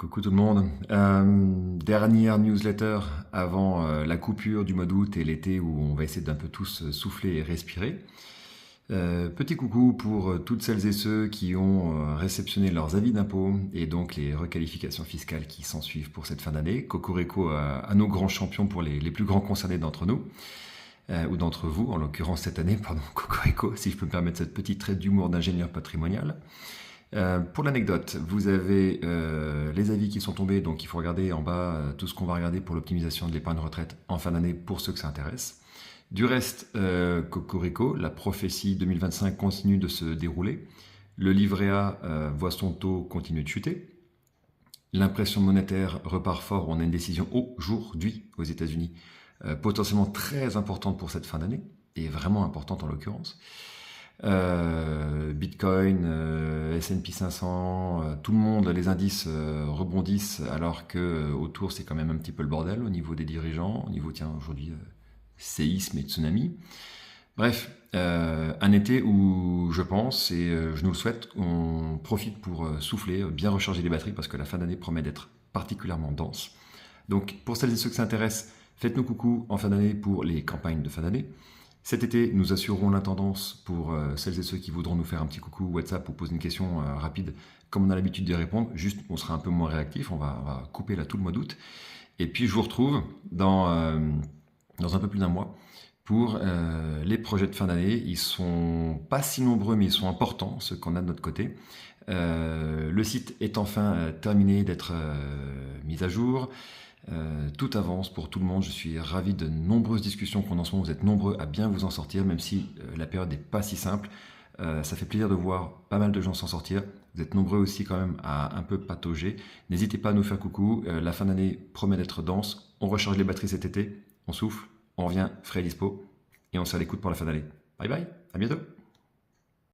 Coucou tout le monde. Dernière newsletter avant la coupure du mois d'août et l'été où on va essayer d'un peu tous souffler et respirer. Petit coucou pour toutes celles et ceux qui ont réceptionné leurs avis d'impôt et donc les requalifications fiscales qui s'en suivent pour cette fin d'année. Cocorico à nos grands champions pour les plus grands concernés d'entre nous, ou d'entre vous, en l'occurrence cette année, pardon, Cocorico, si je peux me permettre cette petite trait d'humour d'ingénieur patrimonial. Pour l'anecdote, vous avez les avis qui sont tombés, donc il faut regarder en bas tout ce qu'on va regarder pour l'optimisation de l'épargne retraite en fin d'année pour ceux que ça intéresse. Du reste, Cocorico, la prophétie 2025 continue de se dérouler. Le livret A voit son taux continuer de chuter. L'impression monétaire repart fort. On a une décision aujourd'hui aux États-Unis, potentiellement très importante pour cette fin d'année, et vraiment importante en l'occurrence. Bitcoin, S&P 500, tout le monde, les indices rebondissent alors que autour c'est quand même un petit peu le bordel au niveau des dirigeants, au niveau aujourd'hui séisme et tsunami. Bref, un été où je pense et je nous le souhaite, on profite pour souffler, bien recharger les batteries parce que la fin d'année promet d'être particulièrement dense. Donc pour celles et ceux que ça intéresse, faites-nous coucou en fin d'année pour les campagnes de fin d'année. Cet été, nous assurerons l'intendance pour celles et ceux qui voudront nous faire un petit coucou WhatsApp ou poser une question rapide, comme on a l'habitude de répondre. Juste, on sera un peu moins réactif, on va couper là tout le mois d'août. Et puis, je vous retrouve dans un peu plus d'un mois pour les projets de fin d'année. Ils sont pas si nombreux, mais ils sont importants, ceux qu'on a de notre côté. Le site est enfin terminé d'être mis à jour. Tout avance pour tout le monde. Je suis ravi de nombreuses discussions qu'on a en ce moment. Vous êtes nombreux à bien vous en sortir, même si la période n'est pas si simple. Ça fait plaisir de voir pas mal de gens s'en sortir. Vous êtes nombreux aussi quand même à un peu patauger. N'hésitez pas à nous faire coucou. La fin d'année promet d'être dense. On recharge les batteries cet été. On souffle. On revient frais et dispo. Et on se fait à l'écoute pour la fin d'année. Bye bye. À bientôt.